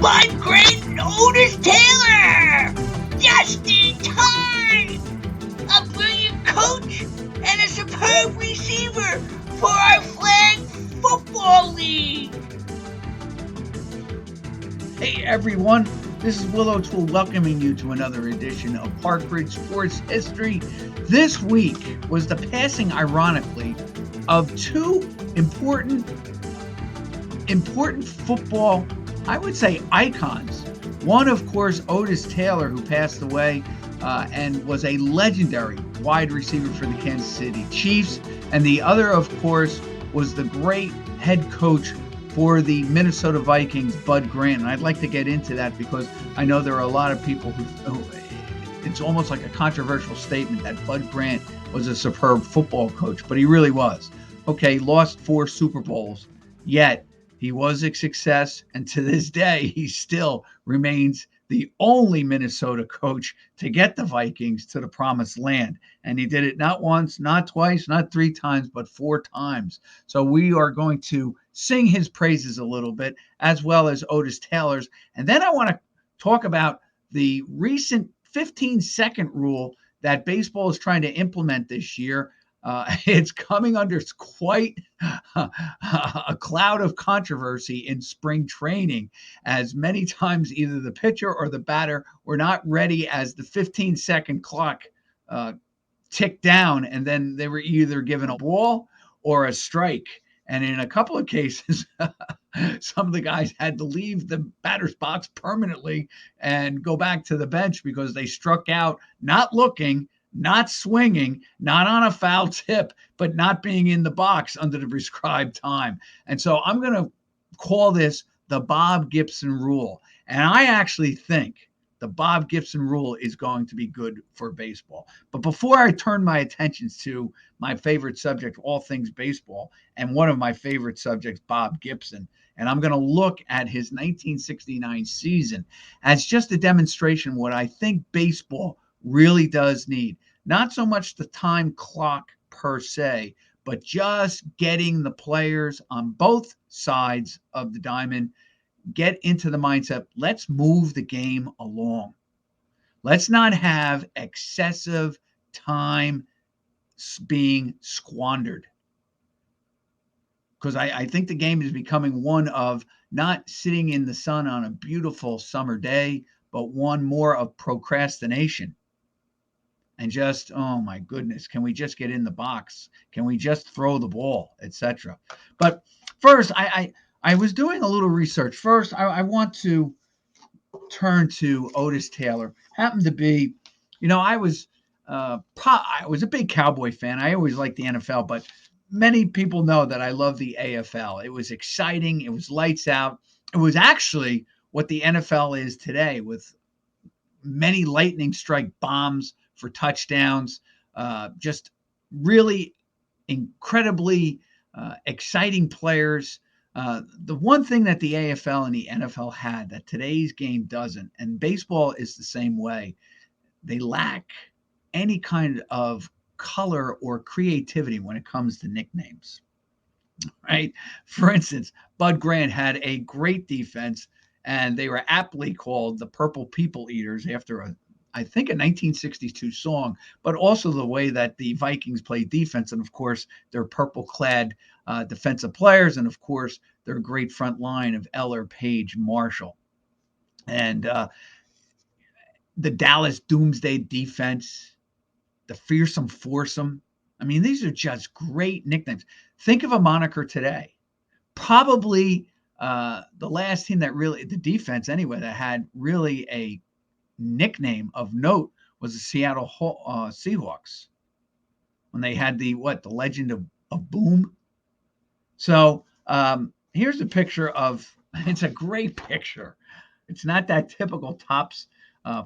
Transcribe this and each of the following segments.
Bud Grant and Otis Taylor! Just in time! A brilliant coach and a superb receiver for our flag football league! Hey everyone, this is Will O'Toole welcoming you to another edition of Parkridge Sports History. This week was the passing, ironically, of two important football, I would say, icons. One, of course, Otis Taylor, who passed away and was a legendary wide receiver for the Kansas City Chiefs. And the other, of course, was the great head coach for the Minnesota Vikings, Bud Grant. And I'd like to get into that because I know there are a lot of people who it's almost like a controversial statement that Bud Grant was a superb football coach, but he really was. Okay, lost 4 Super Bowls, yet he was a success, and to this day, he still remains the only Minnesota coach to get the Vikings to the promised land. And he did it not once, not twice, not 3 times, but 4 times. So we are going to sing his praises a little bit, as well as Otis Taylor's. And then I want to talk about the recent 15-second rule that baseball is trying to implement this year. It's coming under quite a cloud of controversy in spring training, as many times either the pitcher or the batter were not ready as the 15-second clock ticked down, and then they were either given a ball or a strike. And in a couple of cases, some of the guys had to leave the batter's box permanently and go back to the bench because they struck out not looking, not swinging, not on a foul tip, but not being in the box under the prescribed time. And so I'm going to call this the Bob Gibson rule. And I actually think the Bob Gibson rule is going to be good for baseball. But before I turn my attentions to my favorite subject, all things baseball, and one of my favorite subjects, Bob Gibson, and I'm going to look at his 1969 season as just a demonstration what I think baseball really does need. Not so much the time clock per se, but just getting the players on both sides of the diamond get into the mindset, let's move the game along. Let's not have excessive time being squandered. Because I think the game is becoming one of not sitting in the sun on a beautiful summer day, but one more of procrastination. And just, oh my goodness, can we just get in the box? Can we just throw the ball, etc.? But first, I was doing a little research. First, I want to turn to Otis Taylor. Happened to be, I was a big Cowboy fan. I always liked the NFL, but many people know that I love the AFL. It was exciting. It was lights out. It was actually what the NFL is today, with many lightning strike bombs for touchdowns. Just really incredibly exciting players. The one thing that the AFL and the NFL had that today's game doesn't, and baseball is the same way, they lack any kind of color or creativity when it comes to nicknames, right? For instance, Bud Grant had a great defense, and they were aptly called the Purple People Eaters after I think a 1962 song, but also the way that the Vikings play defense. And of course, their purple clad defensive players. And of course, their great front line of Eller, Page, Marshall. And the Dallas Doomsday defense, the Fearsome Foursome. I mean, these are just great nicknames. Think of a moniker today. Probably the last team that really, the defense anyway, that had really a nickname of note was the Seattle Seahawks, when they had the legend of Boom. So here's a picture of, it's a great picture. It's not that typical Topps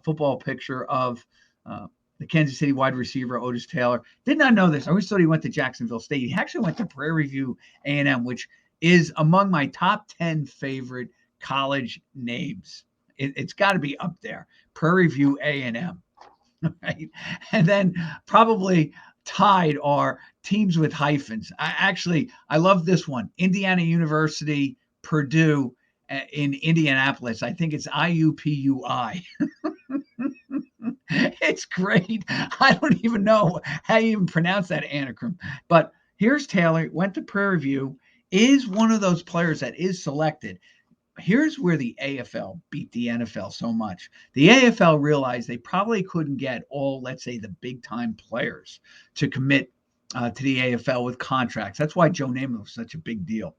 football picture of the Kansas City wide receiver Otis Taylor. Did not know this. I always thought he went to Jacksonville State. He actually went to Prairie View A&M, which is among my top 10 favorite college names. It's got to be up there. Prairie View A&M, right? And then probably tied are teams with hyphens. I love this one. Indiana University, Purdue, in Indianapolis. I think it's IUPUI. It's great. I don't even know how you even pronounce that anagram. But here's Taylor, went to Prairie View, is one of those players that is selected. Here's where the AFL beat the NFL so much. The AFL realized they probably couldn't get all, let's say, the big time players to commit to the AFL with contracts. That's why Joe Namath was such a big deal.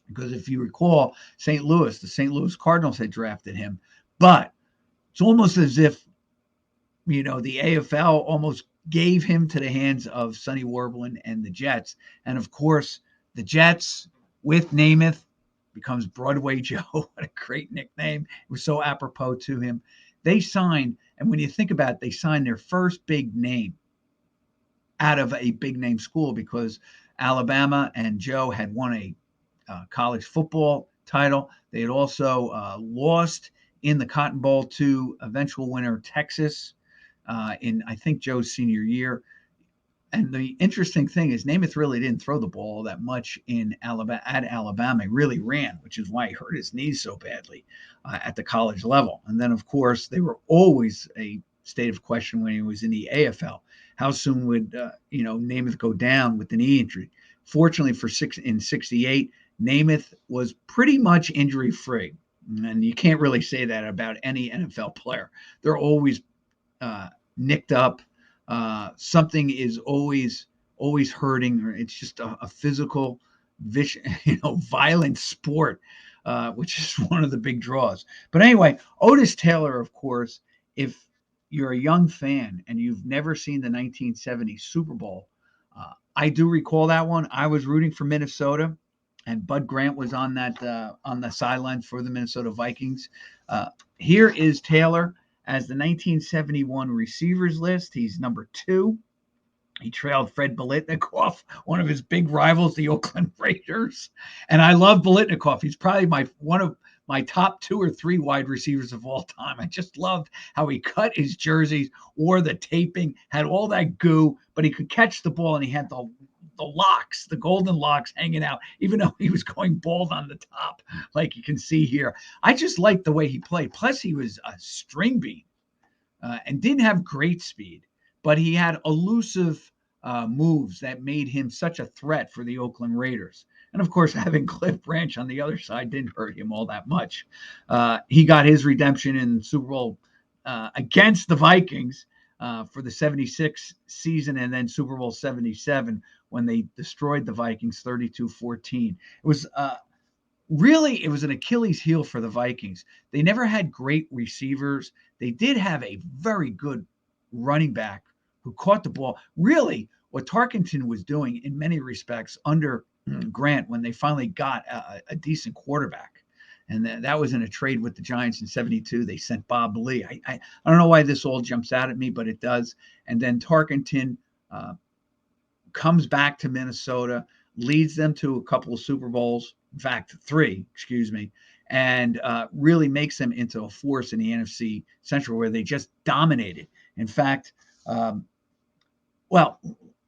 Because if you recall, the St. Louis Cardinals had drafted him. But it's almost as if, the AFL almost gave him to the hands of Sonny Warblin and the Jets. And of course, the Jets with Namath becomes Broadway Joe. What a great nickname. It was so apropos to him. They signed, and when you think about it, they signed their first big name out of a big name school because Alabama and Joe had won a college football title. They had also lost in the Cotton Bowl to eventual winner Texas in, I think, Joe's senior year. And the interesting thing is Namath really didn't throw the ball that much at Alabama. He really ran, which is why he hurt his knees so badly at the college level. And then, of course, they were always a state of question when he was in the AFL. How soon would Namath go down with the knee injury? Fortunately in 68, Namath was pretty much injury free. And you can't really say that about any NFL player. They're always nicked up. Something is always hurting, or it's just a physical, violent sport, which is one of the big draws. But anyway, Otis Taylor, of course, if you're a young fan and you've never seen the 1970 Super Bowl, I do recall that one. I was rooting for Minnesota, and Bud Grant was on the sidelines for the Minnesota Vikings. Here is Taylor as the 1971 receivers list. He's number 2. He trailed Fred Biletnikoff, one of his big rivals, the Oakland Raiders. And I love Biletnikoff. He's probably one of my top 2 or 3 wide receivers of all time. I just loved how he cut his jerseys, wore the taping, had all that goo, but he could catch the ball, and he had the locks, the golden locks hanging out, even though he was going bald on the top, like you can see here. I just liked the way he played. Plus, he was a string bean and didn't have great speed, but he had elusive moves that made him such a threat for the Oakland Raiders. And of course, having Cliff Branch on the other side didn't hurt him all that much. He got his redemption in Super Bowl against the Vikings for the 76 season, and then Super Bowl 77 when they destroyed the Vikings 32-14. It was it was an Achilles heel for the Vikings. They never had great receivers. They did have a very good running back who caught the ball. Really, what Tarkenton was doing in many respects under Grant when they finally got a decent quarterback. And that was in a trade with the Giants in 72. They sent Bob Lee. I don't know why this all jumps out at me, but it does. And then Tarkenton comes back to Minnesota, leads them to a couple of Super Bowls, in fact, 3, and really makes them into a force in the NFC Central where they just dominated. In fact, let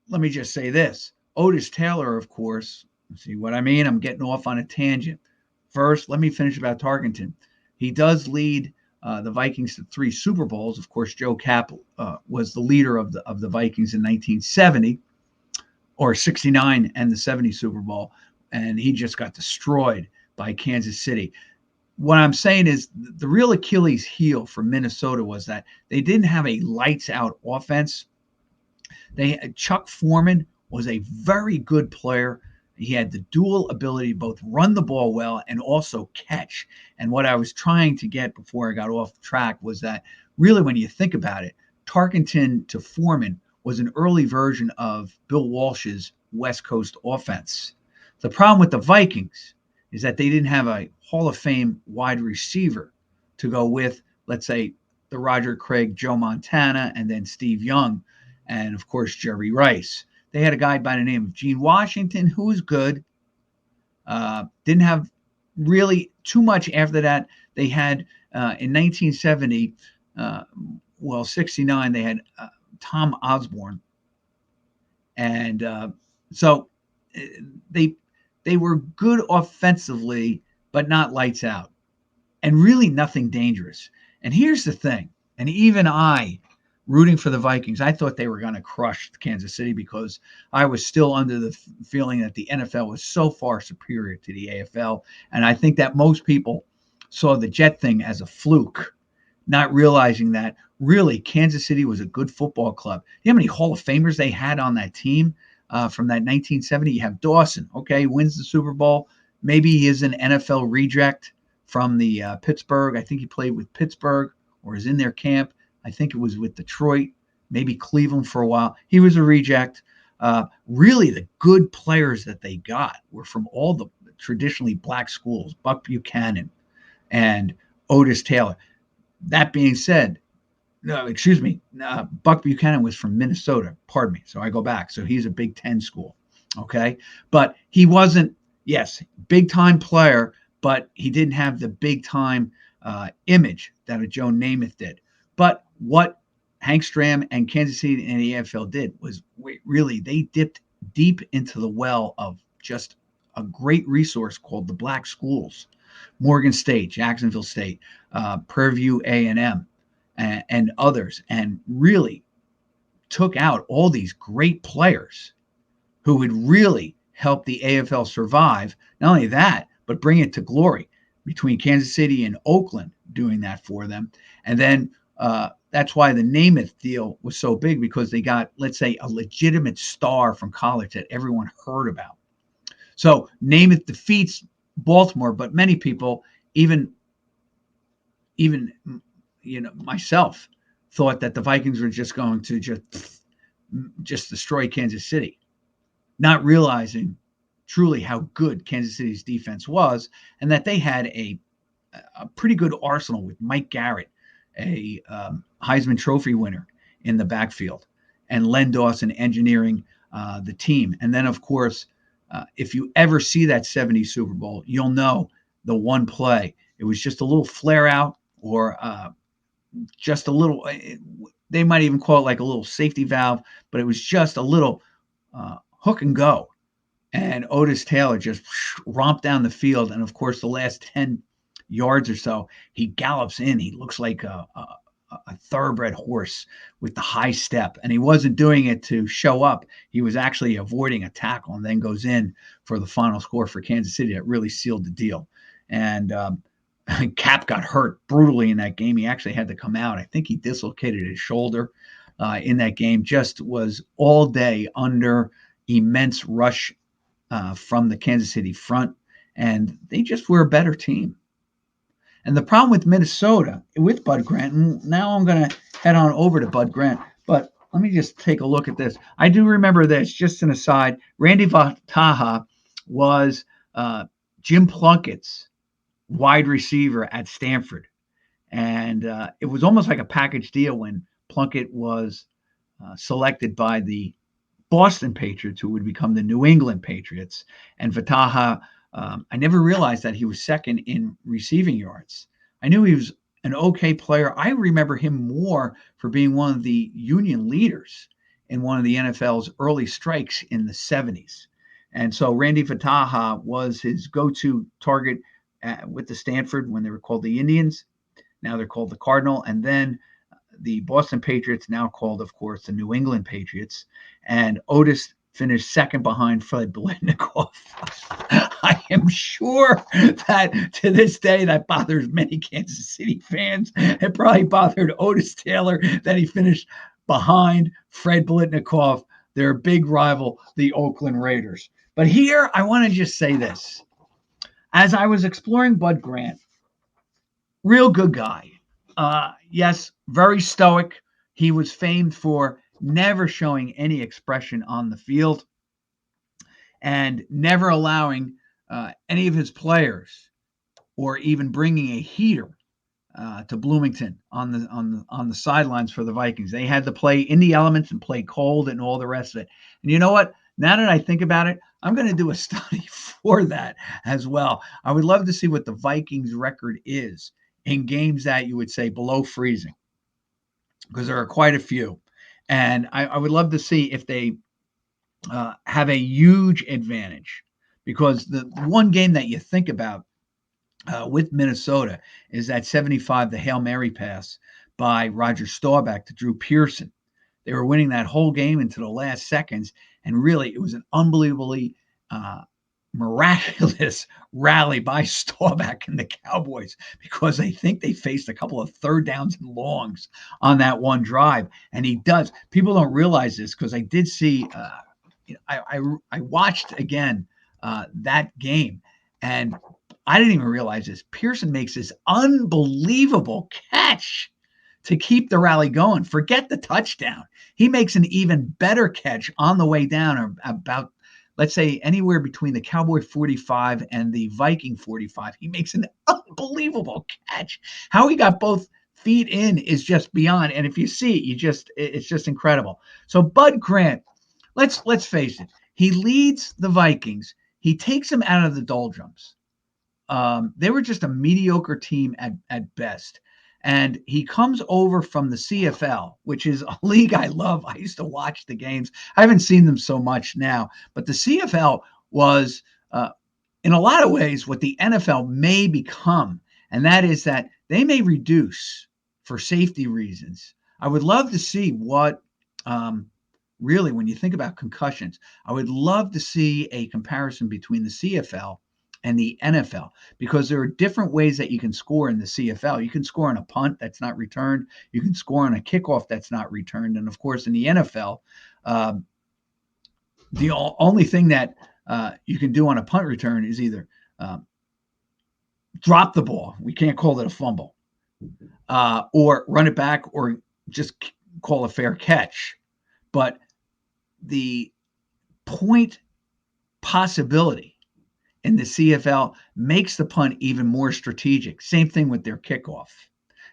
me just say this. Otis Taylor, of course, see what I mean? I'm getting off on a tangent. First, let me finish about Tarkenton. He does lead the Vikings to 3 Super Bowls. Of course, Joe Kapp was the leader of the Vikings in 1970 or 69 and the 70 Super Bowl, and he just got destroyed by Kansas City. What I'm saying is the real Achilles heel for Minnesota was that they didn't have a lights-out offense. Chuck Foreman was a very good player. He had the dual ability to both run the ball well and also catch. And what I was trying to get before I got off track was that really when you think about it, Tarkenton to Foreman was an early version of Bill Walsh's West Coast offense. The problem with the Vikings is that they didn't have a Hall of Fame wide receiver to go with, let's say, the Roger Craig, Joe Montana, and then Steve Young, and of course, Jerry Rice. They had a guy by the name of Gene Washington who was good. Didn't have really too much after that. They had in 1970, 69, they had Tom Osborne. And so they were good offensively, but not lights out, and really nothing dangerous. And here's the thing, and even I, rooting for the Vikings, I thought they were going to crush Kansas City because I was still under the feeling that the NFL was so far superior to the AFL. And I think that most people saw the Jet thing as a fluke, not realizing that really Kansas City was a good football club. You know how many Hall of Famers they had on that team from that 1970? You have Dawson, okay, wins the Super Bowl. Maybe he is an NFL reject from the Pittsburgh. I think he played with Pittsburgh or is in their camp. I think it was with Detroit, maybe Cleveland for a while. He was a reject. Really, the good players that they got were from all the traditionally black schools, Buck Buchanan and Otis Taylor. That being said, no, excuse me, Buck Buchanan was from Minnesota. Pardon me. So I go back. So he's a Big Ten school. Okay. But he wasn't, yes, big time player, but he didn't have the big time image that a Joe Namath did. But what Hank Stram and Kansas City and the AFL did was really they dipped deep into the well of just a great resource called the black schools, Morgan State, Jacksonville State, Prairie View A&M, and others, and really took out all these great players who would really help the AFL survive. Not only that, but bring it to glory between Kansas City and Oakland doing that for them. And then that's why the Namath deal was so big, because they got, let's say, a legitimate star from college that everyone heard about. So Namath defeats Baltimore, but many people, even myself, thought that the Vikings were just going to just destroy Kansas City, not realizing truly how good Kansas City's defense was, and that they had a pretty good arsenal with Mike Garrett, a Heisman Trophy winner, in the backfield, and Len Dawson engineering the team. And then, of course, if you ever see that 70s Super Bowl, you'll know the one play. It was just a little flare out, or just a little, they might even call it like a little safety valve, but it was just a little hook and go. And Otis Taylor just romped down the field. And of course, the last 10 yards or so, he gallops in. He looks like a thoroughbred horse with the high step. And he wasn't doing it to show up. He was actually avoiding a tackle, and then goes in for the final score for Kansas City. That really sealed the deal. And Cap got hurt brutally in that game. He actually had to come out. I think he dislocated his shoulder in that game. Just was all day under immense rush from the Kansas City front, and they just were a better team. And the problem with Minnesota, with Bud Grant, and now I'm going to head on over to Bud Grant, but let me just take a look at this. I do remember this, just an aside. Randy Vataha was Jim Plunkett's wide receiver at Stanford. And it was almost like a package deal when Plunkett was selected by the Boston Patriots, who would become the New England Patriots. And Vataha, I never realized that he was second in receiving yards. I knew he was an okay player. I remember him more for being one of the Union leaders in one of the NFL's early strikes in the 70s. And so Randy Vataha was his go-to target with the Stanford when they were called the Indians. Now they're called the Cardinal. And then the Boston Patriots, now called, of course, the New England Patriots. And Otis finished second behind Fred Biletnikoff. I am sure that to this day that bothers many Kansas City fans. It probably bothered Otis Taylor that he finished behind Fred Biletnikoff, their big rival, the Oakland Raiders. But here I want to just say this. As I was exploring Bud Grant, real good guy. Yes, very stoic. He was famed for never showing any expression on the field and never allowing any of his players, or even bringing a heater to Bloomington on the sidelines for the Vikings. They had to play in the elements and play cold and all the rest of it. And you know what? Now that I think about it, I'm going to do a study for that as well. I would love to see what the Vikings record is in games that you would say below freezing, because there are quite a few. And I would love to see if they have a huge advantage, because the one game that you think about with Minnesota is that 75, the Hail Mary pass by Roger Staubach to Drew Pearson. They were winning that whole game into the last seconds, and really it was an unbelievably miraculous rally by Staubach and the Cowboys, because I think they faced a couple of third downs and longs on that one drive. And he does. People don't realize this, because I did see, I watched again that game, and I didn't even realize this. Pearson makes this unbelievable catch to keep the rally going. Forget the touchdown. He makes an even better catch on the way down, or about, let's say, anywhere between the Cowboy 45 and the Viking 45. He makes an unbelievable catch. How he got both feet in is just beyond. And if you see it, it's just incredible. So Bud Grant, let's face it, he leads the Vikings. He takes them out of the doldrums. They were just a mediocre team at best. And he comes over from the CFL, which is a league I love. I used to watch the games. I haven't seen them so much now, but the CFL was, in a lot of ways, what the NFL may become. And that is that they may reduce for safety reasons. I would love to see what, really, when you think about concussions, I would love to see a comparison between the CFL and the NFL, because there are different ways that you can score in the CFL. You can score on a punt that's not returned. You can score on a kickoff that's not returned. And of course, in the NFL, the only thing that you can do on a punt return is either drop the ball. We can't call it a fumble, or run it back, or just call a fair catch. But the point possibility in the CFL makes the punt even more strategic. Same thing with their kickoff.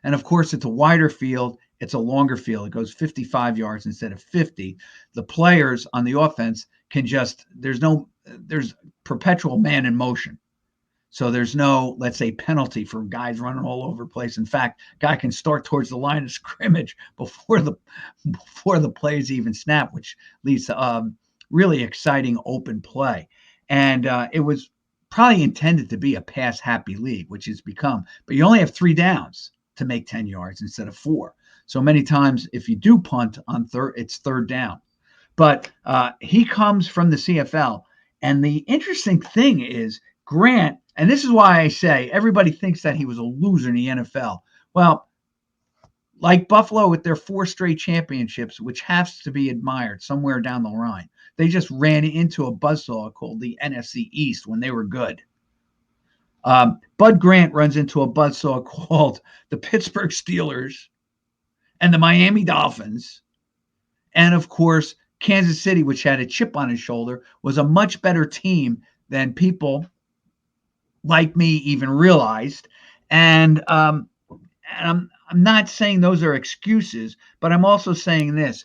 And of course, it's a wider field. It's a longer field. It goes 55 yards instead of 50. The players on the offense can just, there's perpetual man in motion. So there's no, let's say, penalty for guys running all over the place. In fact, guy can start towards the line of scrimmage before the plays even snap, which leads to really exciting open play. And it was probably intended to be a pass-happy league, which it's become. But you only have 3 downs to make 10 yards instead of 4. So many times, if you do punt on it's third down. But he comes from the CFL. And the interesting thing is, Grant, and this is why I say everybody thinks that he was a loser in the NFL. Well, like Buffalo with their 4 straight championships, which has to be admired somewhere down the line, they just ran into a buzzsaw called the NFC East when they were good. Bud Grant runs into a buzzsaw called the Pittsburgh Steelers and the Miami Dolphins. And of course, Kansas City, which had a chip on his shoulder, was a much better team than people like me even realized. And I'm not saying those are excuses, but I'm also saying this.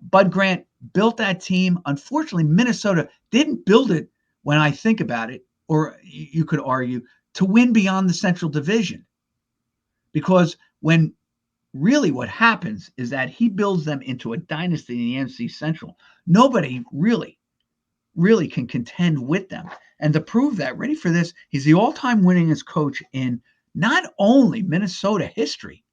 Bud Grant built that team. Unfortunately, Minnesota didn't build it, when I think about it, or you could argue, to win beyond the Central Division. Because when really what happens is that he builds them into a dynasty in the NFC Central. Nobody really can contend with them. And to prove that, ready for this, he's the all-time winningest coach in not only Minnesota history,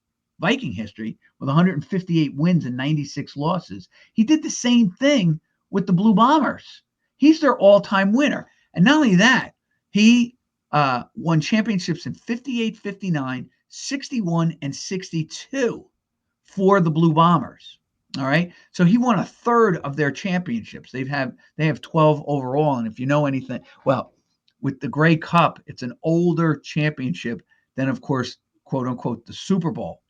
Viking history, with 158 wins and 96 losses. He did the same thing with the Blue Bombers. He's their all-time winner. And not only that, he won championships in 58, 59, 61, and 62 for the Blue Bombers. All right. So he won a third of their championships. They have 12 overall. And if you know anything, well, with the Grey Cup, it's an older championship than, of course, quote unquote, the Super Bowl.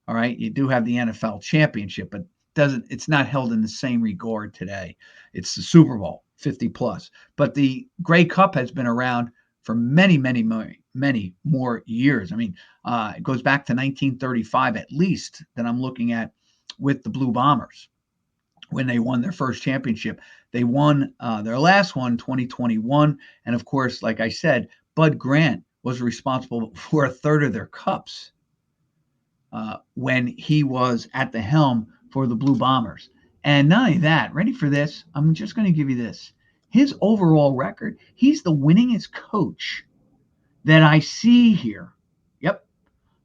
All right. You do have the NFL championship, but it's not held in the same regard today. It's the Super Bowl, 50 plus. But the Grey Cup has been around for many, many, many more years. I mean, it goes back to 1935 at least, that I'm looking at, with the Blue Bombers when they won their first championship. They won their last one, 2021. And of course, like I said, Bud Grant was responsible for a third of their cups when he was at the helm for the Blue Bombers. And not only that, ready for this? I'm just going to give you this. His overall record, he's the winningest coach that I see here. Yep.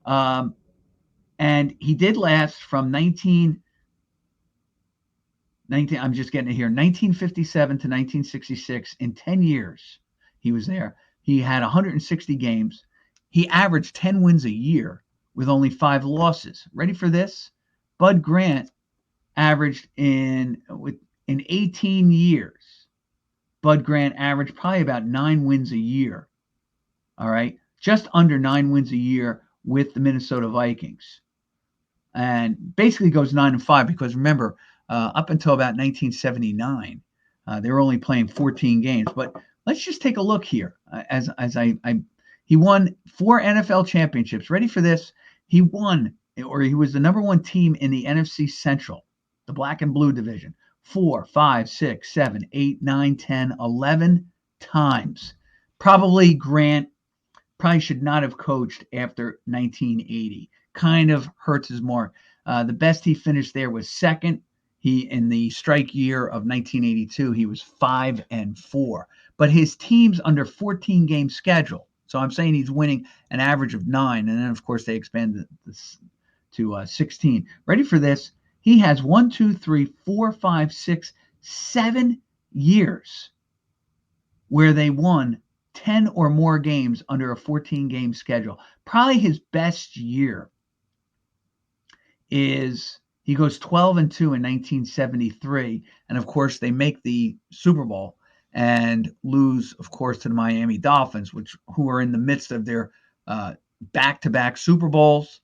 And he did last from 19, I'm just getting it here, 1957 to 1966. In 10 years, he was there. He had 160 games. He averaged 10 wins a year with only 5 losses. Ready for this? Bud Grant averaged in 18 years. Bud Grant averaged probably about 9 wins a year. All right, just under 9 wins a year with the Minnesota Vikings, and basically goes 9-5 because remember, up until about 1979, they were only playing 14 games. But let's just take a look here. He won 4 NFL championships. Ready for this? He was the number 1 team in the NFC Central, the black and blue division, 4, 5, 6, 7, 8, 9, 10, 11 times. Probably should not have coached after 1980. Kind of hurts his mark. The best he finished there was second. In the strike year of 1982, he was 5-4. But his team's under 14 game schedule. So I'm saying he's winning an average of 9. And then, of course, they expanded this to 16. Ready for this? He has 1, 2, 3, 4, 5, 6, 7 years where they won 10 or more games under a 14 game schedule. Probably his best year is he goes 12-2 in 1973. And of course, they make the Super Bowl and lose, of course, to the Miami Dolphins, who are in the midst of their back-to-back Super Bowls.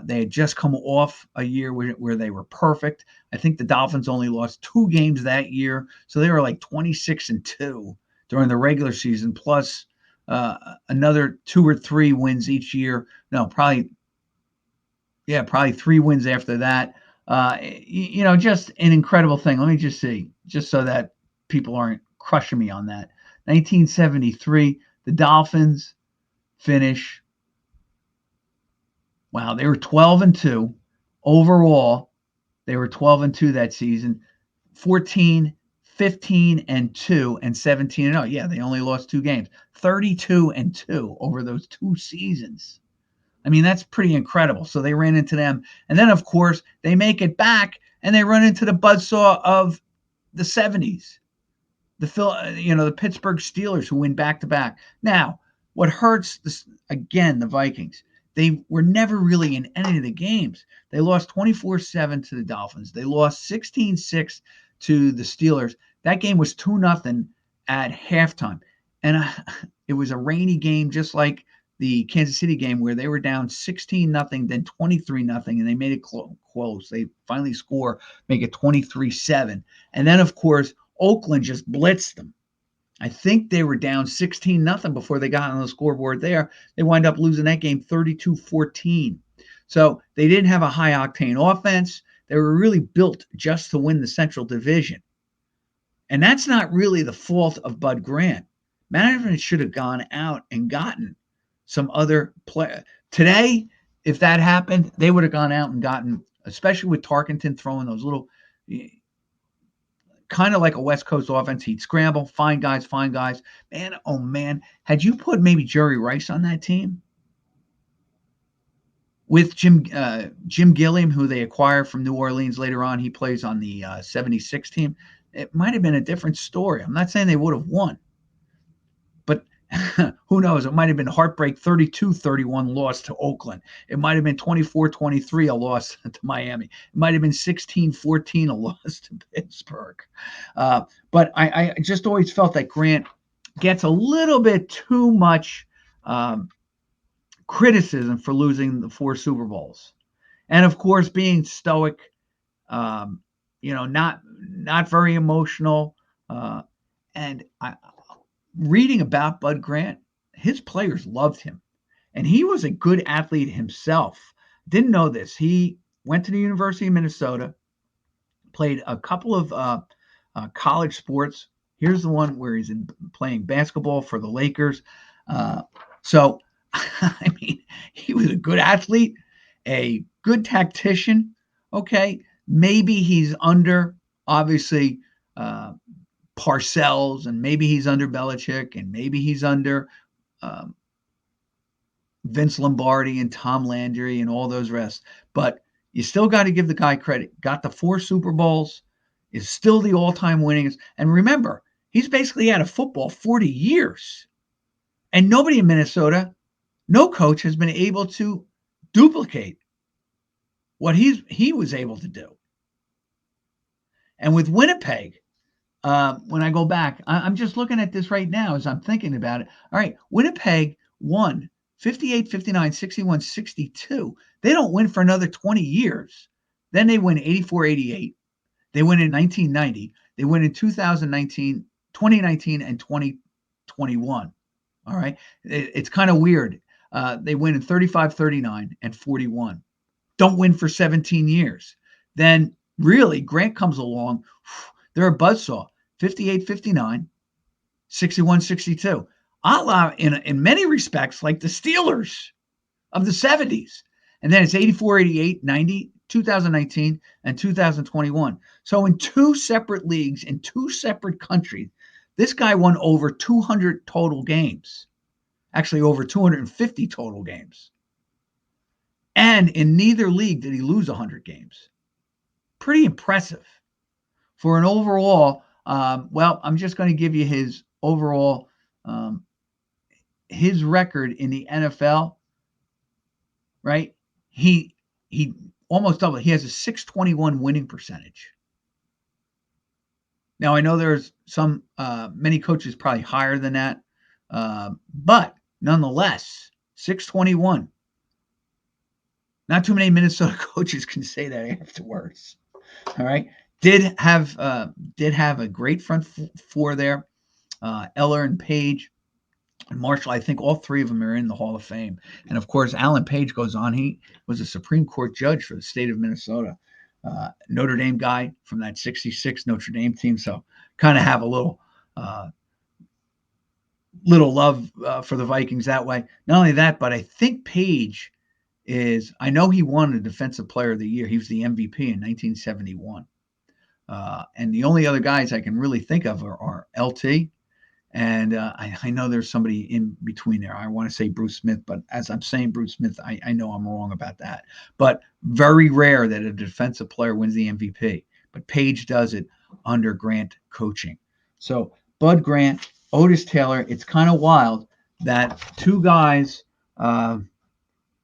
They had just come off a year where they were perfect. I think the Dolphins only lost 2 games that year. So they were like 26-2 during the regular season, plus another 2 or 3 wins each year. No, probably 3 wins after that. Just an incredible thing. Let me just see, just so that people aren't crushing me on that. 1973, the Dolphins finish. Wow, they were 12-2 overall. They were 12-2 that season. 14, 15-2, and 17-0. Yeah, they only lost 2 games. 32-2 over those 2 seasons. I mean, that's pretty incredible. So they ran into them. And then, of course, they make it back and they run into the buzzsaw of the 70s. The Pittsburgh Steelers, who win back-to-back. Now, what hurts, the Vikings, they were never really in any of the games. They lost 24-7 to the Dolphins. They lost 16-6 to the Steelers. That game was 2-0 at halftime. And it was a rainy game, just like the Kansas City game, where they were down 16-0, then 23-0, and they made it close. They finally score, make it 23-7. And then, of course, Oakland just blitzed them. I think they were down 16-0 before they got on the scoreboard there. They wind up losing that game 32-14. So they didn't have a high-octane offense. They were really built just to win the Central Division. And that's not really the fault of Bud Grant. Management should have gone out and gotten some other player. Today, if that happened, they would have gone out and gotten, especially with Tarkenton throwing those little, kind of like a West Coast offense, he'd scramble, find guys. Man, oh man, had you put maybe Jerry Rice on that team with Jim Gilliam, who they acquired from New Orleans later on, he plays on the 76 team, it might have been a different story. I'm not saying they would have won, but who knows? It might have been heartbreak 32-31 loss to Oakland. It might have been 24-23 a loss to Miami. It might have been 16-14 a loss to Pittsburgh. But I just always felt that Grant gets a little bit too much criticism for losing the 4 Super Bowls. And of course, being stoic, not very emotional. And reading about Bud Grant, his players loved him. And he was a good athlete himself. Didn't know this. He went to the University of Minnesota, played a couple of college sports. Here's the one where he's playing basketball for the Lakers. So, I mean, he was a good athlete, a good tactician. Okay, maybe he's under, obviously, Parcells, and maybe he's under Belichick, and maybe he's under Vince Lombardi and Tom Landry and all those rest. But you still got to give the guy credit. Got the 4 Super Bowls, is still the all-time winningest. And remember, he's basically out of football 40 years. And nobody in Minnesota, no coach has been able to duplicate what he was able to do. And with Winnipeg, when I go back, I'm just looking at this right now as I'm thinking about it. All right, Winnipeg won 58, 59, 61, 62. They don't win for another 20 years. Then they win 84, 88. They win in 1990. They win in 2019, 2019, and 2021. All right, it's kind of weird. They win in 35, 39, and 41. Don't win for 17 years. Then really, Grant comes along. They're a buzzsaw. 58, 59, 61, 62. A la, in many respects, like the Steelers of the 70s. And then it's 84, 88, 90, 2019, and 2021. So in 2 separate leagues, in 2 separate countries, this guy won over 200 total games. Actually, over 250 total games. And in neither league did he lose 100 games. Pretty impressive. For an overall, I'm just going to give you his overall, his record in the NFL, right? He almost doubled. He has a 621 winning percentage. Now, I know there's some, many coaches probably higher than that, but nonetheless, 621. Not too many Minnesota coaches can say that afterwards. All right. Did have a great front 4 there. Eller and Page and Marshall. I think all 3 of them are in the Hall of Fame. And of course, Alan Page goes on. He was a Supreme Court judge for the state of Minnesota. Notre Dame guy from that 66 Notre Dame team. So kind of have a little love for the Vikings that way. Not only that, but I think Page I know he won a Defensive Player of the Year. He was the MVP in 1971. And the only other guys I can really think of are LT. And I know there's somebody in between there. I want to say Bruce Smith, but as I'm saying Bruce Smith, I know I'm wrong about that. But very rare that a defensive player wins the MVP. But Page does it under Grant coaching. So Bud Grant, Otis Taylor, it's kind of wild that 2 guys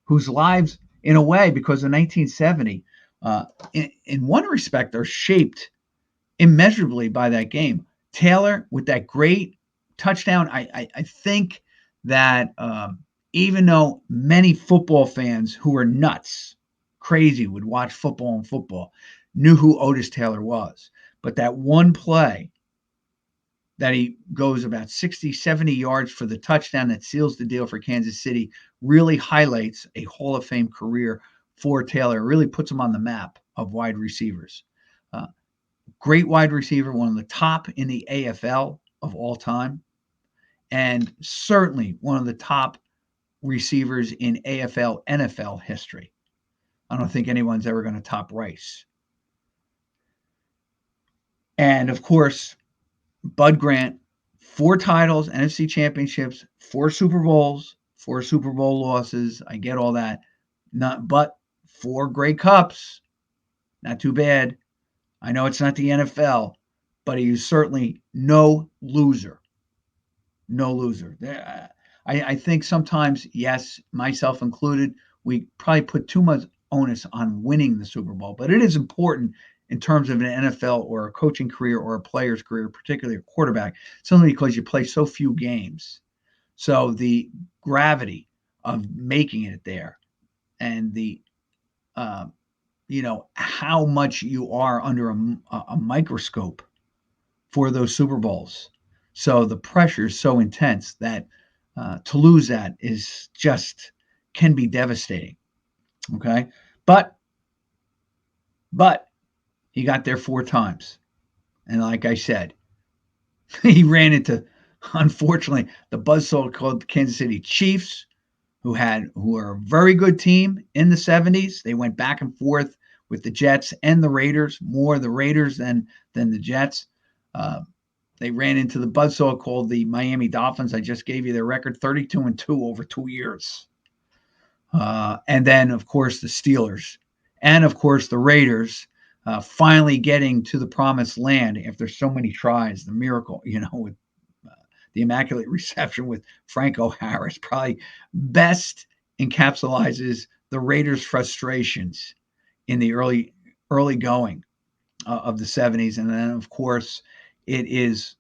whose lives, in a way, because of 1970, in one respect, are shaped immeasurably by that game. Taylor, with that great touchdown, I think that even though many football fans who are nuts, crazy, would watch football, knew who Otis Taylor was. But that one play that he goes about 60, 70 yards for the touchdown that seals the deal for Kansas City really highlights a Hall of Fame career for Taylor, really puts him on the map of wide receivers. Great wide receiver, one of the top in the AFL of all time, and certainly one of the top receivers in AFL, NFL history. I don't think anyone's ever going to top Rice. And of course, Bud Grant, 4 titles, NFC championships, 4 Super Bowls, 4 Super Bowl losses. I get all that. But 4 Grey Cups. Not too bad. I know it's not the NFL, but he is certainly no loser. No loser. I think sometimes, yes, myself included, we probably put too much onus on winning the Super Bowl. But it is important in terms of an NFL or a coaching career or a player's career, particularly a quarterback, simply because you play so few games. So the gravity of making it there and the, how much you are under a microscope for those Super Bowls. So the pressure is so intense that to lose that is just can be devastating. Okay. But he got there 4 times. And like I said, he ran into, unfortunately, the buzzsaw called the Kansas City Chiefs, who are a very good team in the 70s. They went back and forth with the Jets and the Raiders, more the Raiders than the Jets. They ran into the buzzsaw called the Miami Dolphins. I just gave you their record, 32-2 over 2 years. And then, of course, the Steelers. And, of course, the Raiders finally getting to the promised land after so many tries. The miracle, with the immaculate reception with Franco Harris probably best encapsulates the Raiders' frustrations in the early going of the 70s. And then, of course, it is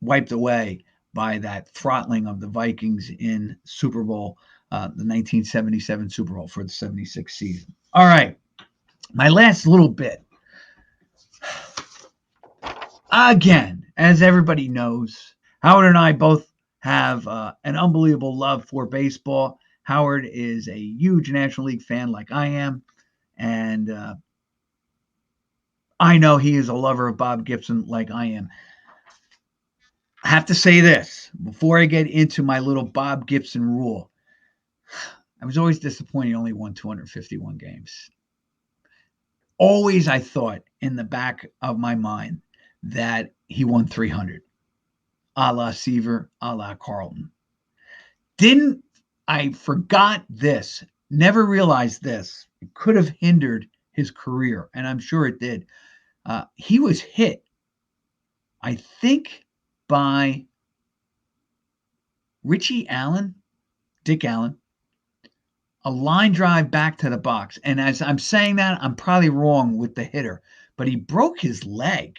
wiped away by that throttling of the Vikings in Super Bowl, the 1977 Super Bowl for the 76 season. All right, my last little bit. Again, as everybody knows, Howard and I both have an unbelievable love for baseball. Howard is a huge National League fan like I am, and I know he is a lover of Bob Gibson like I am. I have to say this before I get into my little Bob Gibson rule. I was always disappointed he only won 251 games. Always I thought in the back of my mind that he won 300, a la Seaver, a la Carlton. I forgot this, never realized this. It could have hindered his career, and I'm sure it did. He was hit, I think, by Dick Allen, a line drive back to the box. And as I'm saying that, I'm probably wrong with the hitter, but he broke his leg.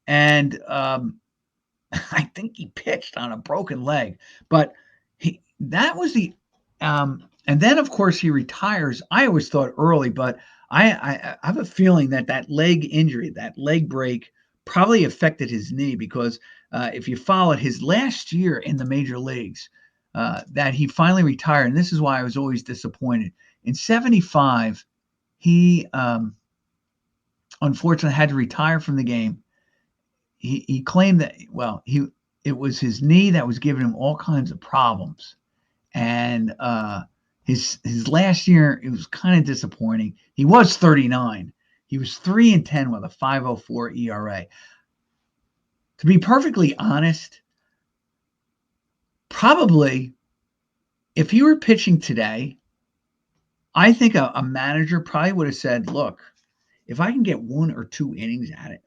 And I think he pitched on a broken leg. But that was the and then, of course, he retires. I always thought early, but I have a feeling that leg injury, that leg break, probably affected his knee because if you followed his last year in the major leagues, that he finally retired. And this is why I was always disappointed. In 75, he unfortunately had to retire from the game. He claimed that, it was his knee that was giving him all kinds of problems. And his last year, it was kind of disappointing. He was 39. He was 3-10 with a 5.04 ERA. To be perfectly honest, probably if he were pitching today, I think a manager probably would have said, look, if I can get 1 or 2 innings at it,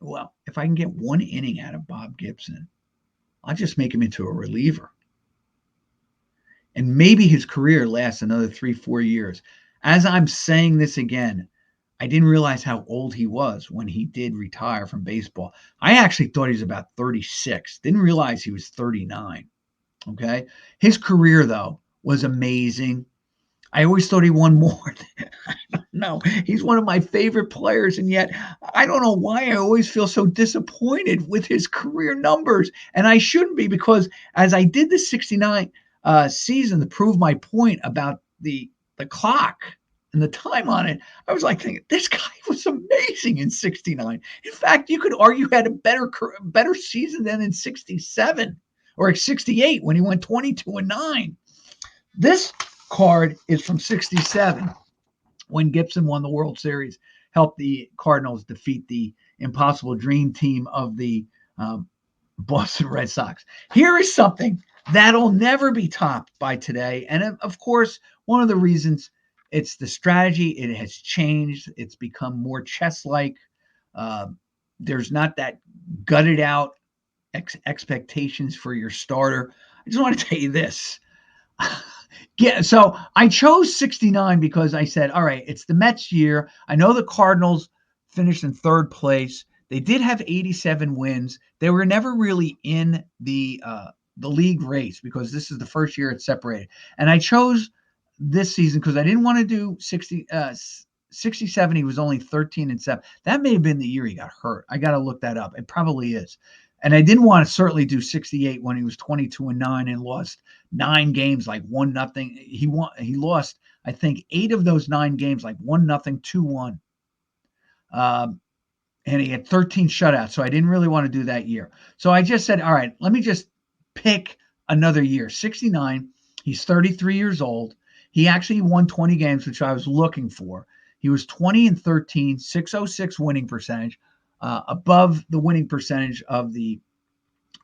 if I can get 1 inning out of Bob Gibson, I'll just make him into a reliever. And maybe his career lasts another 3-4 years. As I'm saying this again, I didn't realize how old he was when he did retire from baseball. I actually thought he was about 36. Didn't realize he was 39. Okay. His career, though, was amazing. I always thought he won more. I don't know. He's one of my favorite players, and yet I don't know why I always feel so disappointed with his career numbers. And I shouldn't be, because as I did the 69 season to prove my point about the clock and the time on it, I was like thinking, this guy was amazing in 69. In fact, you could argue he had a better season than in 67 or 68 when he went 22-9. This card is from 67 when Gibson won the World Series, helped the Cardinals defeat the impossible dream team of the Boston Red Sox. Here is something that'll never be topped by today. And of course, one of the reasons, it's the strategy. It has changed. It's become more chess-like. There's not that gutted out expectations for your starter. I just want to tell you this. Yeah, so I chose 69 because I said, all right, it's the Mets year. I know the Cardinals finished in 3rd place. They did have 87 wins. They were never really in the league race because this is the first year it's separated. And I chose this season because I didn't want to do 67. He was only 13-7. That may have been the year he got hurt. I got to look that up. It probably is. And I didn't want to certainly do 68 when he was 22-9 and lost 9 games like 1-0. He lost, I think, 8 of those 9 games like 1-0, 2-1. And he had 13 shutouts. So I didn't really want to do that year. So I just said, all right, let me just pick another year. 69. He's 33 years old. He actually won 20 games, which I was looking for. He was 20-13, 606 winning percentage. Above the winning percentage of the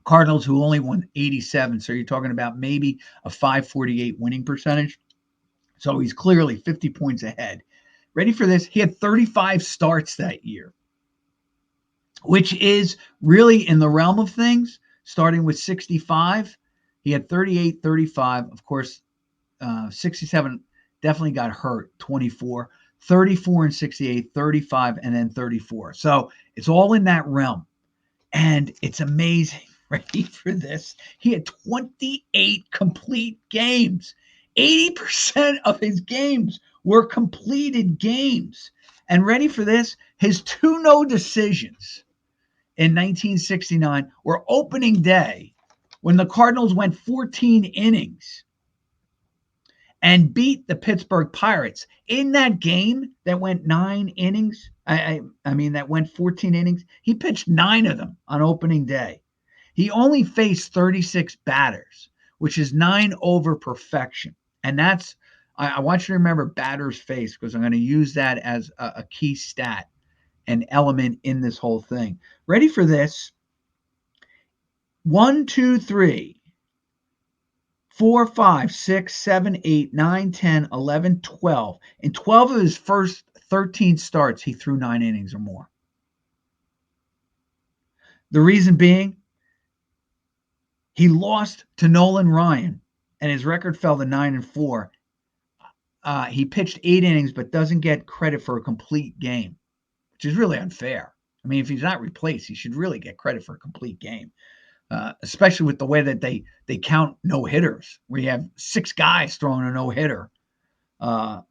Cardinals, who only won 87. So you're talking about maybe a 548 winning percentage. So he's clearly 50 points ahead. Ready for this? He had 35 starts that year, which is really in the realm of things, starting with 65. He had 38, 35. Of course, 67 definitely got hurt, 24, 34 and 68, 35, and then 34. So it's all in that realm. And it's amazing. Ready for this? He had 28 complete games. 80% of his games were completed games. And ready for this? His 2 no decisions in 1969 were opening day when the Cardinals went 14 innings and beat the Pittsburgh Pirates. In that game that went 9 innings, that went 14 innings, he pitched 9 of them on opening day. He only faced 36 batters, which is 9 over perfection. And that's, I want you to remember batters faced, because I'm going to use that as a key stat, an element in this whole thing. Ready for this? 1, 2, 3, 4, 5, 6, 7, 8, 9, 10, 11, 12. In 12 of his first 13 starts, he threw 9 innings or more. The reason being, he lost to Nolan Ryan, and his record fell to 9-4. He pitched 8 innings, but doesn't get credit for a complete game, which is really unfair. I mean, if he's not replaced, he should really get credit for a complete game. Especially with the way that they count no-hitters, where you have 6 guys throwing a no-hitter,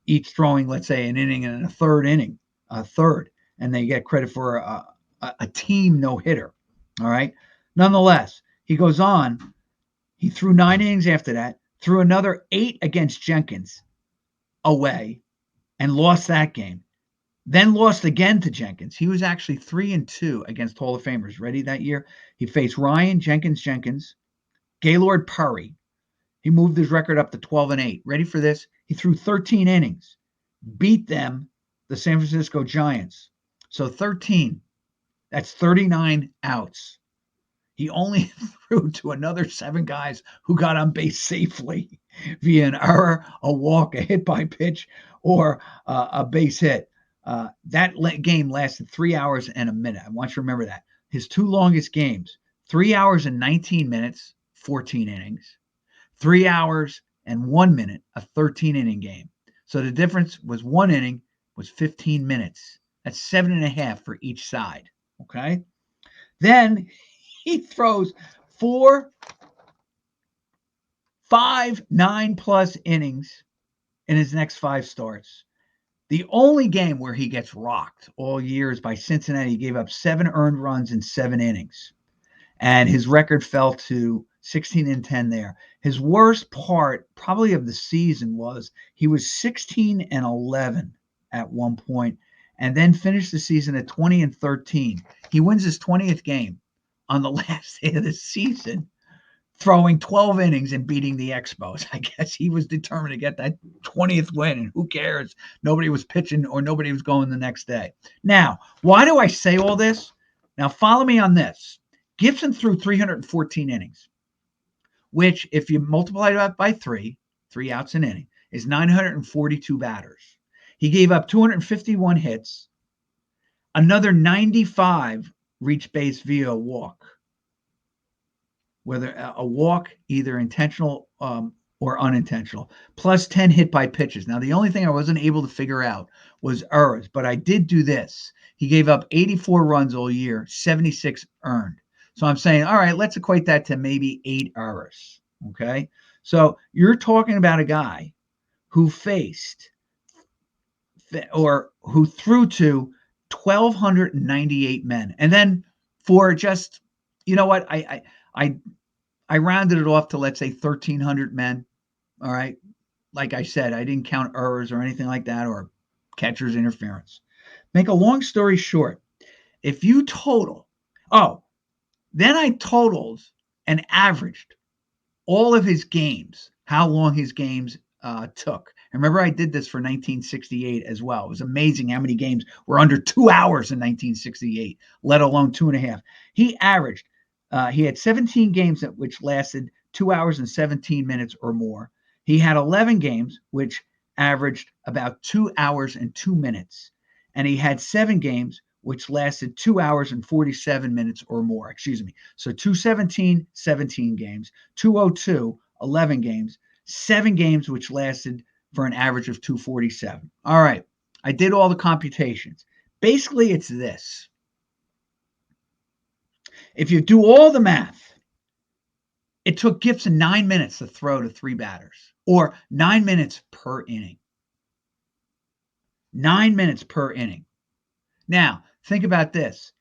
each throwing, let's say, an inning and a third, and they get credit for a team no-hitter. All right. Nonetheless, he goes on. He threw 9 innings after that, threw another 8 against Jenkins away, and lost that game. Then lost again to Jenkins. He was actually 3-2 against Hall of Famers. Ready that year? He faced Ryan, Jenkins, Gaylord Perry. He moved his record up to 12-8. Ready for this? He threw 13 innings, beat them, the San Francisco Giants. So 13, that's 39 outs. He only threw to another 7 guys who got on base safely via an error, a walk, a hit by pitch, or a base hit. That game lasted 3 hours and a minute. I want you to remember that. His 2 longest games, 3 hours and 19 minutes, 14 innings, 3 hours and 1 minute, a 13-inning game. So the difference was 1 inning was 15 minutes. That's 7.5 for each side. Okay. Then he throws 4, 5, 9+ innings in his next 5 starts. The only game where he gets rocked all year is by Cincinnati. He gave up 7 earned runs in 7 innings. And his record fell to 16-10 there. His worst part probably of the season was he was 16-11 at one point, and then finished the season at 20-13. He wins his 20th game on the last day of the season, throwing 12 innings and beating the Expos. I guess he was determined to get that 20th win, and who cares? Nobody was pitching or nobody was going the next day. Now, why do I say all this? Now, follow me on this. Gibson threw 314 innings, which, if you multiply that by 3 outs an inning, is 942 batters. He gave up 251 hits. Another 95 reached base via a walk. Whether a walk, either intentional or unintentional, plus 10 hit by pitches. Now, the only thing I wasn't able to figure out was errors, but I did do this. He gave up 84 runs all year, 76 earned. So I'm saying, all right, let's equate that to maybe 8 errors. Okay. So you're talking about a guy who faced or who threw to 1,298 men. And then for just, you know what, I rounded it off to, let's say, 1,300 men. All right. Like I said, I didn't count errors or anything like that, or catcher's interference. Make a long story short, if you total, then I totaled and averaged all of his games, how long his games took. And remember, I did this for 1968 as well. It was amazing how many games were under 2 hours in 1968, let alone 2.5. He averaged, he had 17 games which lasted 2 hours and 17 minutes or more. He had 11 games which averaged about 2 hours and 2 minutes. And he had 7 games, which lasted 2 hours and 47 minutes or more. Excuse me. So 217, 17 games, 202, 11 games, 7 games, which lasted for an average of 247. All right. I did all the computations. Basically, it's this. If you do all the math, it took Gibson 9 minutes to throw to 3 batters, or 9 minutes per inning. 9 minutes per inning. Now, think about this.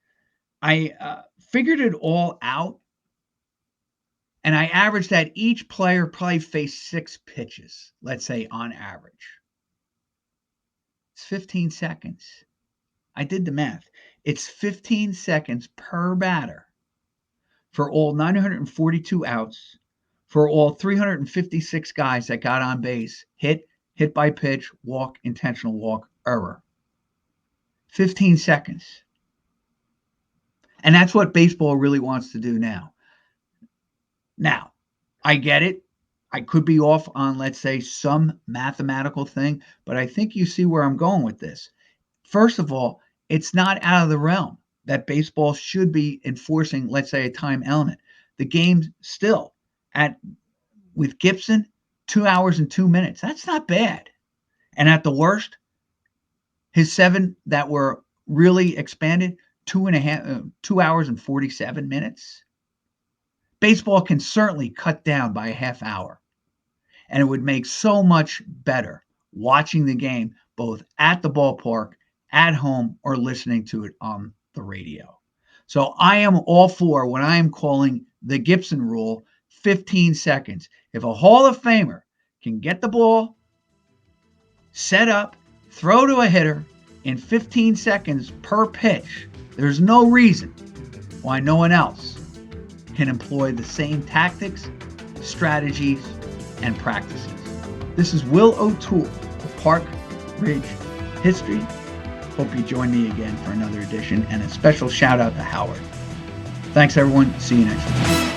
I figured it all out, and I averaged that each player probably faced 6 pitches, let's say on average. It's 15 seconds. I did the math. It's 15 seconds per batter for all 942 outs, for all 356 guys that got on base, hit by pitch, walk, intentional walk, error. 15 seconds. And that's what baseball really wants to do now. Now, I get it. I could be off on, let's say, some mathematical thing, but I think you see where I'm going with this. First of all, it's not out of the realm that baseball should be enforcing, let's say, a time element. The game still, with Gibson, 2 hours and 2 minutes. That's not bad. And at the worst, his 7 that were really expanded, 2 hours and 47 minutes. Baseball can certainly cut down by a half hour. And it would make so much better watching the game both at the ballpark, at home, or listening to it on the radio. So I am all for what I am calling the Gibson rule, 15 seconds. If a Hall of Famer can get the ball, set up, throw to a hitter in 15 seconds per pitch, there's no reason why no one else can employ the same tactics, strategies, and practices. This is Will O'Toole of Park Ridge History. Hope you join me again for another edition, and a special shout out to Howard. Thanks, everyone. See you next time.